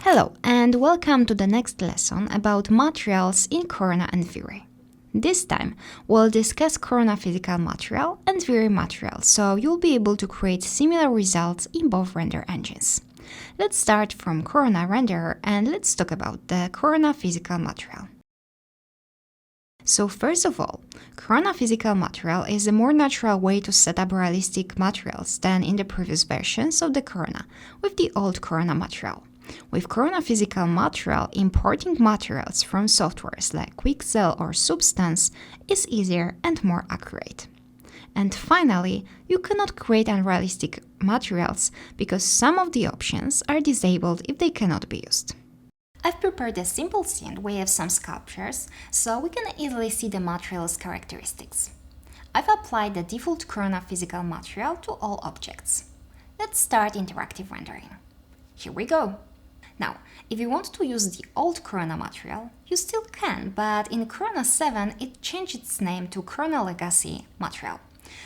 Hello and welcome to the next lesson about materials in Corona and V-Ray. This time, we'll discuss Corona physical material and V-Ray material, so you'll be able to create similar results in both render engines. Let's start from Corona renderer and let's talk about the Corona physical material. So first of all, Corona physical material is a more natural way to set up realistic materials than in the previous versions of the Corona with the old Corona material. With Corona physical material, importing materials from softwares like Quixel or Substance is easier and more accurate. And finally, you cannot create unrealistic materials because some of the options are disabled if they cannot be used. I've prepared a simple scene with some sculptures, so we can easily see the material's characteristics. I've applied the default Corona physical material to all objects. Let's start interactive rendering. Here we go! Now, if you want to use the old Corona material, you still can, but in Corona 7 it changed its name to Corona Legacy material.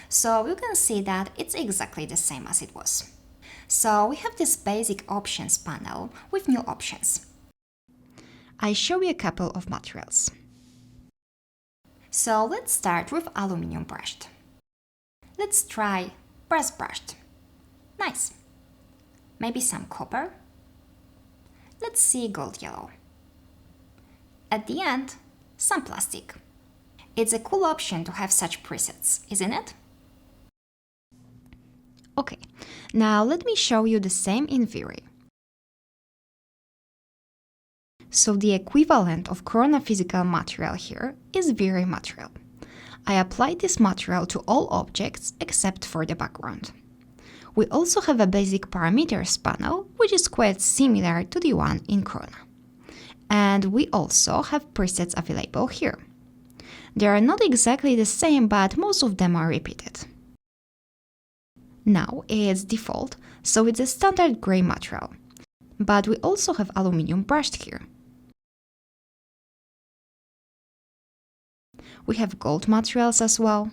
So you can see that it's exactly the same as it was. So we have this basic options panel with new options. I show you a couple of materials. So let's start with aluminum brushed. Let's try brass brushed. Nice. Maybe some copper? Let's see gold yellow. At the end, some plastic. It's a cool option to have such presets, isn't it? Okay, now let me show you the same in V-Ray. So the equivalent of Corona physical material here is V-Ray material. I applied this material to all objects except for the background. We also have a basic parameters panel, which is quite similar to the one in Corona. And we also have presets available here. They are not exactly the same, but most of them are repeated. Now it's default, so it's a standard gray material. But we also have aluminum brushed here. We have gold materials as well.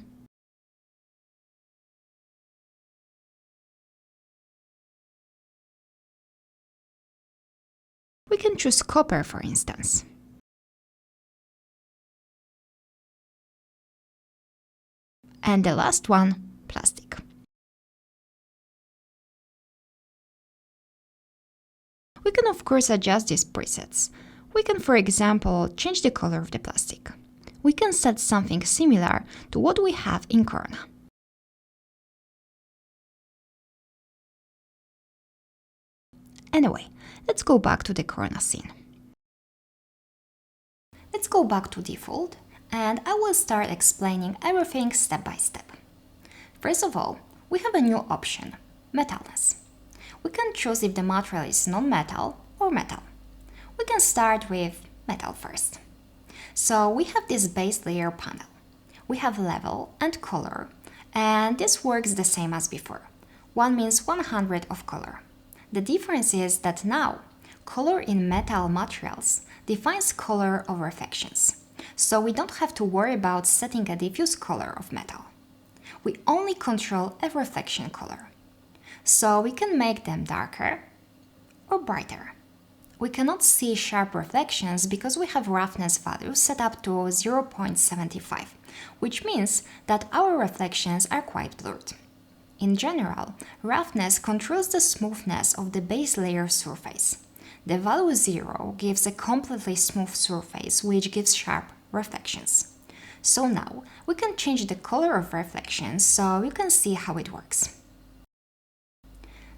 We can choose copper, for instance. And the last one, plastic. We can of course adjust these presets. We can, for example, change the color of the plastic. We can set something similar to what we have in Corona. Anyway, let's go back to the Corona scene. Let's go back to default, and I will start explaining everything step by step. First of all, we have a new option, metalness. We can choose if the material is non-metal or metal. We can start with metal first. So we have this base layer panel. We have level and color, and this works the same as before. 1 means 100 of color. The difference is that now, color in metal materials defines color of reflections. So we don't have to worry about setting a diffuse color of metal. We only control a reflection color. So we can make them darker or brighter. We cannot see sharp reflections because we have roughness value set up to 0.75, which means that our reflections are quite blurred. In general, roughness controls the smoothness of the base layer surface. The value 0 gives a completely smooth surface, which gives sharp reflections. So now, we can change the color of reflections so you can see how it works.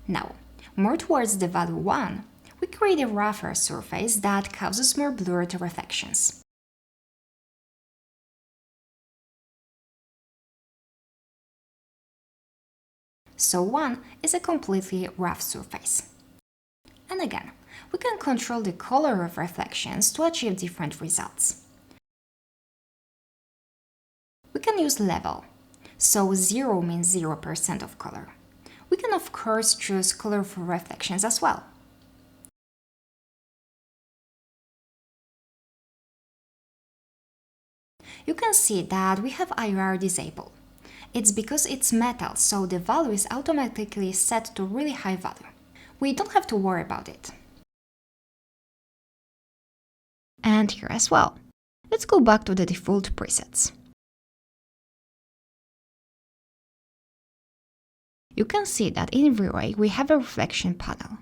Now, more towards the value 1, we create a rougher surface that causes more blurred reflections. So 1 is a completely rough surface. And again, we can control the color of reflections to achieve different results. We can use level, so 0 means 0% of color. We can of course choose colorful reflections as well. You can see that we have IR disabled. It's because it's metal, so the value is automatically set to really high value. We don't have to worry about it. and here as well. Let's go back to the default presets. You can see that in V-Ray we have a reflection panel,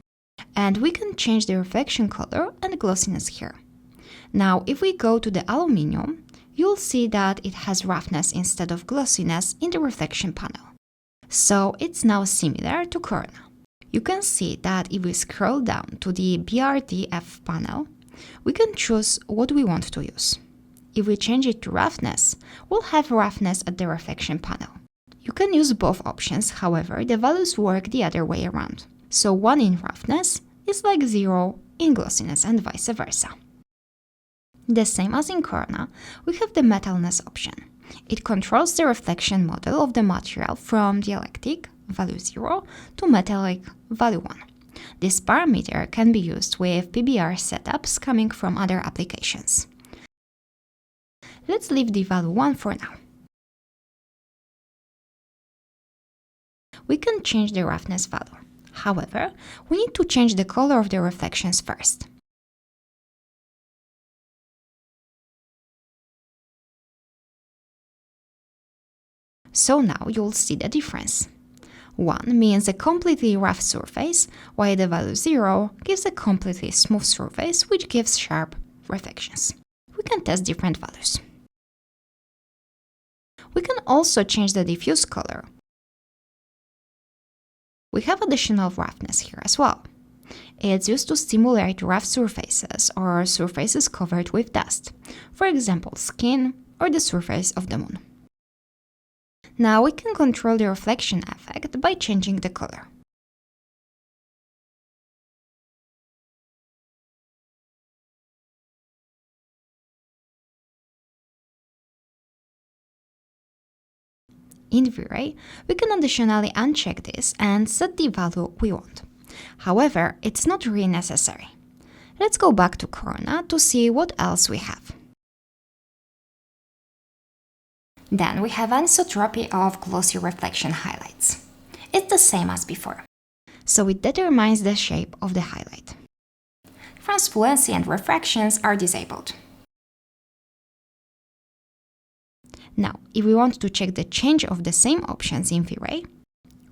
and we can change the reflection color and glossiness here. Now, if we go to the aluminum, you'll see that it has roughness instead of glossiness in the reflection panel. So it's now similar to Corona. You can see that if we scroll down to the BRDF panel, we can choose what we want to use. If we change it to roughness, we'll have roughness at the reflection panel. You can use both options, however, the values work the other way around. So 1 in roughness is like 0 in glossiness and vice versa. The same as in Corona, we have the metalness option. It controls the reflection model of the material from dielectric, value 0, to metallic, value 1. This parameter can be used with PBR setups coming from other applications. Let's leave the value 1 for now. We can change the roughness value. However, we need to change the color of the reflections first. So now you'll see the difference. 1 means a completely rough surface, while the value 0 gives a completely smooth surface, which gives sharp reflections. We can test different values. We can also change the diffuse color. We have additional roughness here as well. It's used to simulate rough surfaces or surfaces covered with dust, for example, skin or the surface of the moon. Now we can control the reflection effect by changing the color. In V-Ray, we can additionally uncheck this and set the value we want. However, it's not really necessary. Let's go back to Corona to see what else we have. Then we have anisotropy of glossy reflection highlights. It's the same as before. So it determines the shape of the highlight. Transparency and refractions are disabled. Now, if we want to check the change of the same options in V-Ray,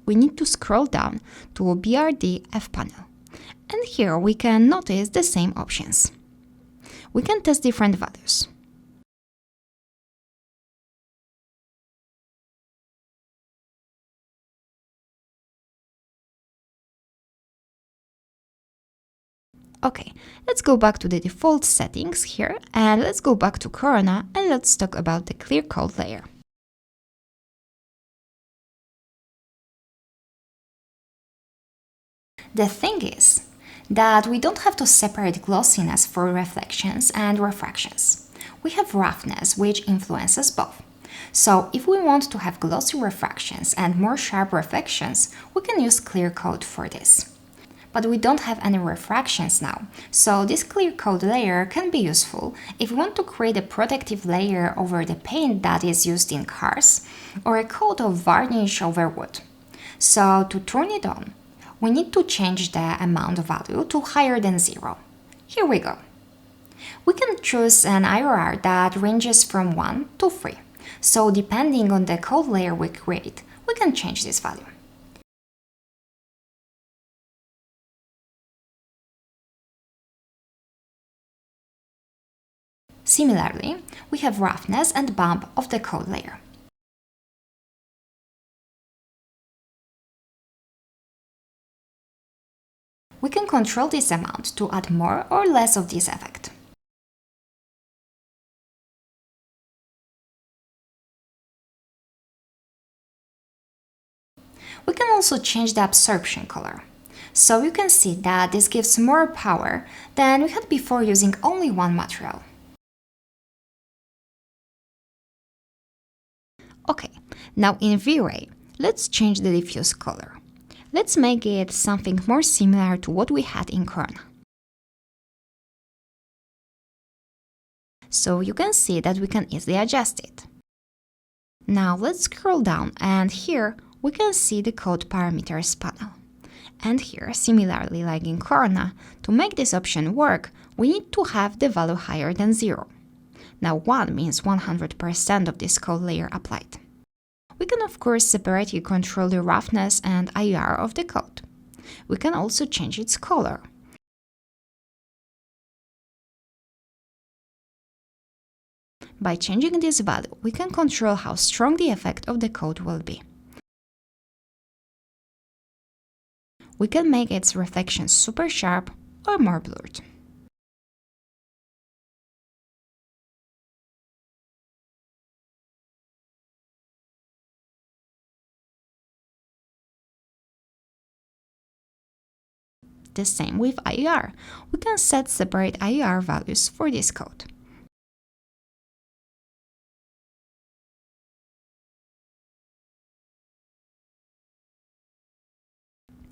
we need to scroll down to a BRDF panel. And here we can notice the same options. We can test different values. Okay, let's go back to the default settings here, and let's go back to Corona and let's talk about the clear coat layer. The thing is that we don't have to separate glossiness for reflections and refractions. We have roughness, which influences both. So if we want to have glossy refractions and more sharp reflections, we can use clear coat for this. But we don't have any refractions now, so this clear coat layer can be useful if we want to create a protective layer over the paint that is used in cars, or a coat of varnish over wood. So to turn it on, we need to change the amount value to higher than 0. Here we go. We can choose an IRR that ranges from 1 to 3, so depending on the coat layer we create, we can change this value. Similarly, we have roughness and bump of the coat layer. We can control this amount to add more or less of this effect. We can also change the absorption color. So you can see that this gives more power than we had before using only one material. Okay, now in V-Ray, let's change the diffuse color. Let's make it something more similar to what we had in Corona. So you can see that we can easily adjust it. Now let's scroll down, and here we can see the code parameters panel. And here, similarly like in Corona, to make this option work, we need to have the value higher than 0. Now 1 means 100% of this code layer applied. We can of course separately control the roughness and IR of the code. We can also change its color. By changing this value, we can control how strong the effect of the code will be. We can make its reflections super sharp or more blurred. The same with IR. We can set separate IR values for this code.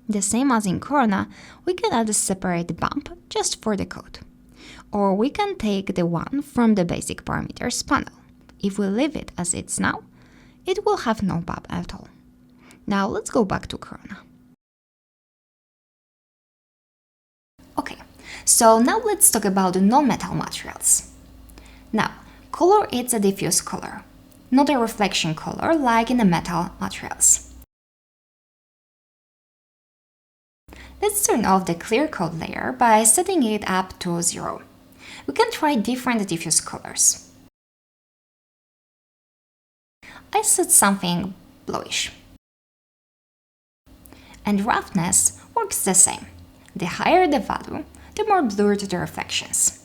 The same as in Corona, we can add a separate bump just for the code. Or we can take the one from the basic parameters panel. If we leave it as it's now, it will have no bump at all. Now let's go back to Corona. Okay, so now let's talk about the non-metal materials. Now, color is a diffuse color, not a reflection color like in the metal materials. Let's turn off the clear code layer by setting it up to 0. We can try different diffuse colors. I set something bluish. And roughness works the same. The higher the value, the more blurred the reflections.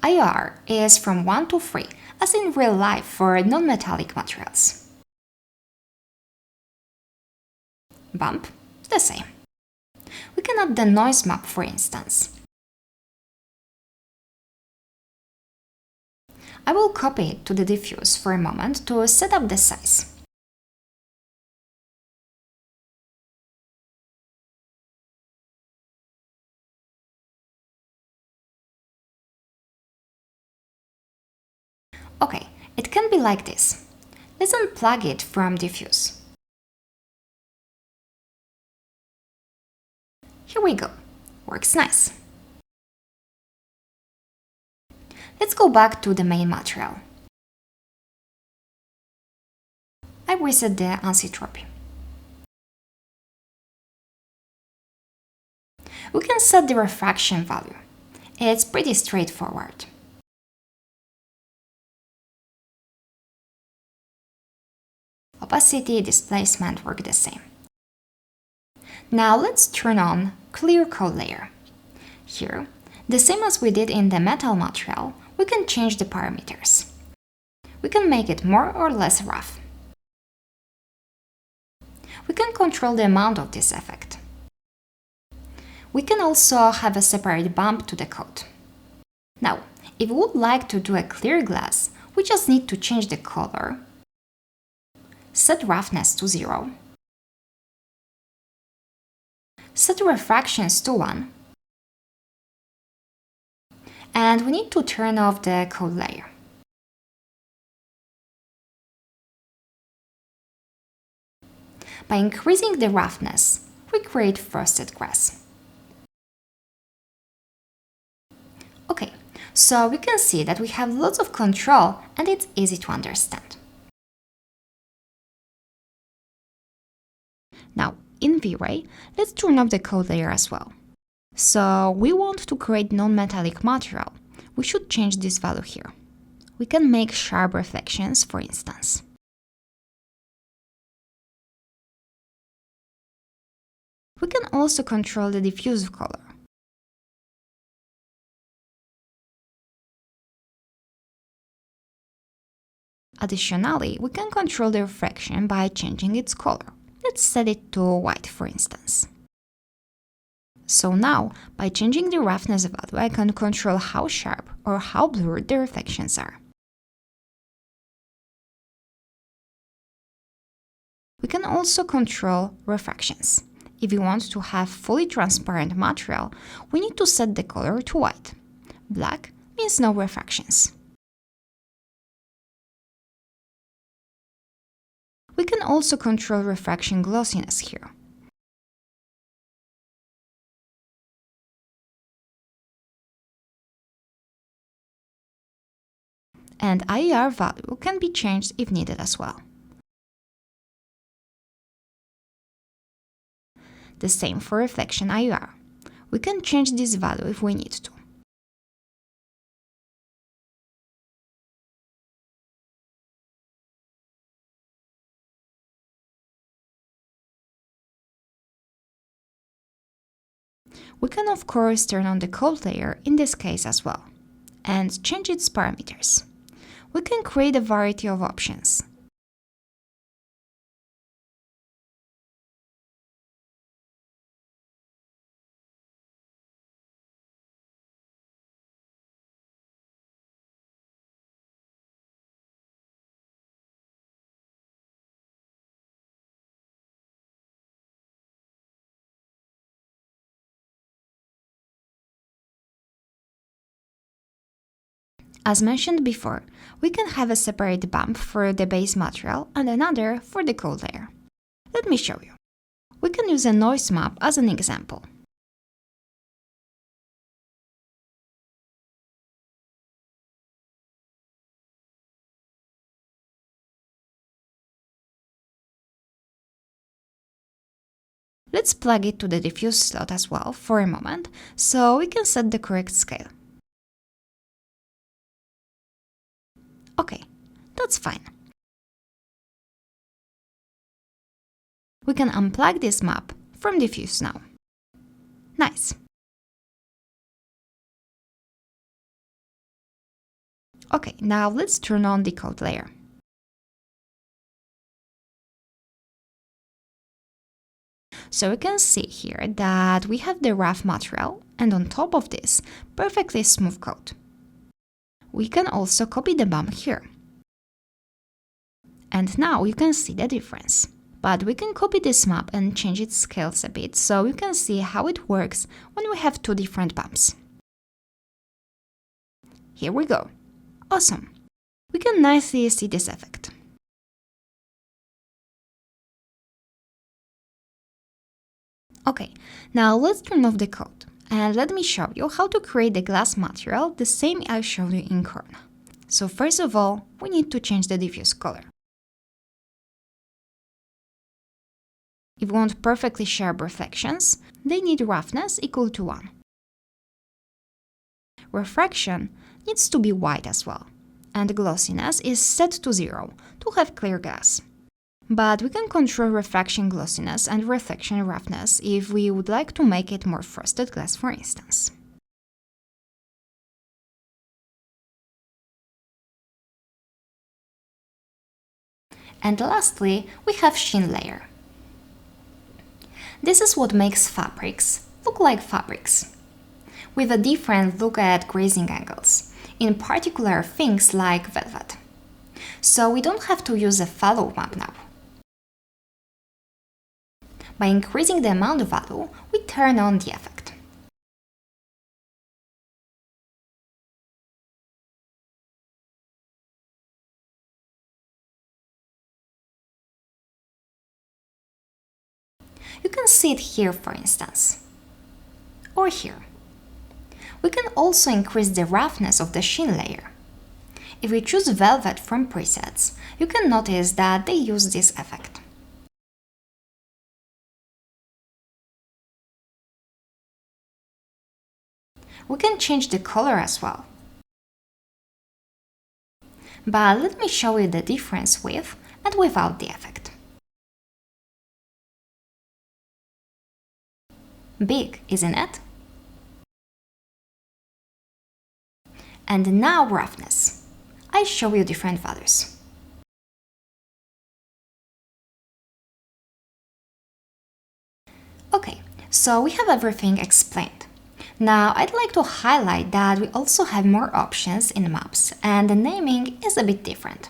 IR is from 1 to 3, as in real life for non-metallic materials. Bump, the same. We can add the noise map, for instance. I will copy it to the diffuse for a moment to set up the size. Okay, it can be like this. Let's unplug it from diffuse. Here we go. Works nice. Let's go back to the main material. I reset the anisotropy. We can set the refraction value. It's pretty straightforward. Opacity, displacement work the same. Now let's turn on clear code layer. Here, the same as we did in the metal material, we can change the parameters. We can make it more or less rough. We can control the amount of this effect. We can also have a separate bump to the code. Now, if we would like to do a clear glass, we just need to change the color, set roughness to 0, set refractions to 1, and we need to turn off the code layer. By increasing the roughness, we create frosted grass. Okay, so we can see that we have lots of control and it's easy to understand. Now, in V-Ray, let's turn off the code layer as well. So we want to create non-metallic material. We should change this value here. We can make sharp reflections, for instance. We can also control the diffuse color. Additionally, we can control the refraction by changing its color. Let's set it to white, for instance. So now, by changing the roughness value, I can control how sharp or how blurred the reflections are. We can also control refractions. If we want to have fully transparent material, we need to set the color to white. Black means no refractions. We can also control refraction glossiness here. and IER value can be changed if needed as well. The same for reflection IER. We can change this value if we need to. We can of course turn on the cold layer in this case as well, and change its parameters. We can create a variety of options. As mentioned before, we can have a separate bump for the base material and another for the cold layer. Let me show you. We can use a noise map as an example. Let's plug it to the diffuse slot as well for a moment, so we can set the correct scale. Okay, that's fine. We can unplug this map from diffuse now. Nice. Okay, now let's turn on the cold layer. So we can see here that we have the rough material and on top of this, perfectly smooth coat. We can also copy the bump here. And now you can see the difference. But we can copy this map and change its scales a bit so you can see how it works when we have two different bumps. Here we go. Awesome! We can nicely see this effect. Okay, now let's turn off the code and let me show you how to create the glass material the same I showed you in Corona. So first of all, we need to change the diffuse color. If we want perfectly sharp reflections, they need roughness equal to 1. Refraction needs to be white as well, and glossiness is set to 0 to have clear glass. But we can control refraction glossiness and reflection roughness if we would like to make it more frosted glass, for instance. And lastly, we have sheen layer. This is what makes fabrics look like fabrics, with a different look at grazing angles, in particular things like velvet. So we don't have to use a follow map now. By increasing the amount of value, we turn on the effect. You can see it here, for instance, or here. We can also increase the roughness of the sheen layer. If we choose velvet from presets, you can notice that they use this effect. We can change the color as well. But let me show you the difference with and without the effect. Big, isn't it? And now roughness. I show you different values. Okay, so we have everything explained. Now I'd like to highlight that we also have more options in maps, and the naming is a bit different.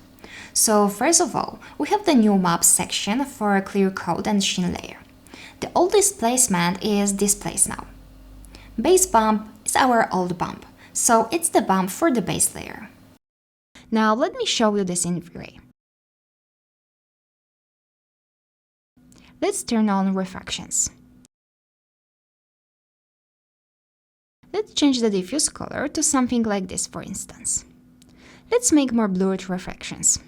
So first of all, we have the new maps section for clear code and sheen layer. The old displacement is displaced now. Base bump is our old bump, so it's the bump for the base layer. Now let me show you this in V-Ray. Let's turn on refractions. Let's change the diffuse color to something like this, for instance. Let's make more blurred reflections.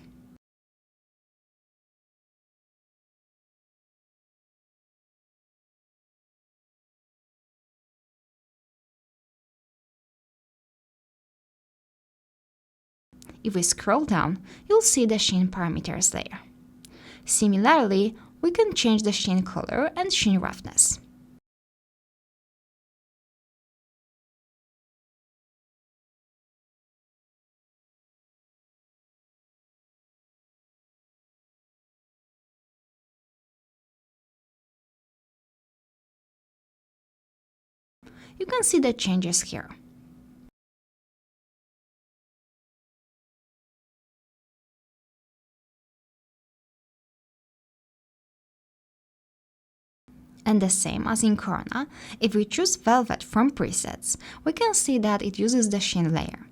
If we scroll down, you'll see the sheen parameters there. Similarly, we can change the sheen color and sheen roughness. You can see the changes here. And the same as in Corona, if we choose Velvet from presets, we can see that it uses the sheen layer.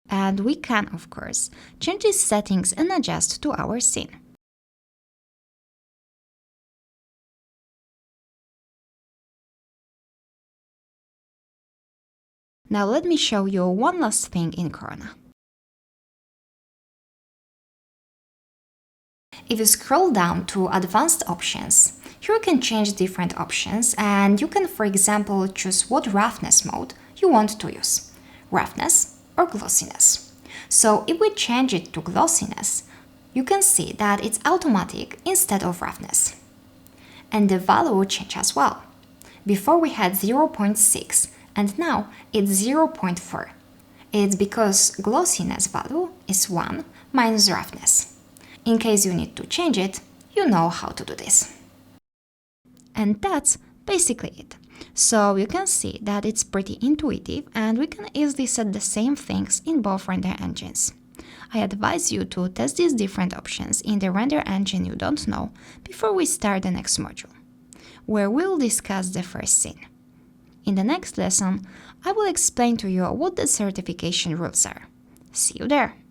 And we can, of course, change these settings and adjust to our scene. Now let me show you one last thing in Corona. If you scroll down to Advanced Options, here you can change different options and you can, for example, choose what roughness mode you want to use, roughness or glossiness. So if we change it to glossiness, you can see that it's automatic instead of roughness. And the value will change as well. Before we had 0.6 and now it's 0.4. It's because glossiness value is 1 minus roughness. In case you need to change it, you know how to do this. And that's basically it. So you can see that it's pretty intuitive and we can easily set the same things in both render engines. I advise you to test these different options in the render engine you don't know before we start the next module, where we'll discuss the first scene. In the next lesson, I will explain to you what the certification rules are. See you there!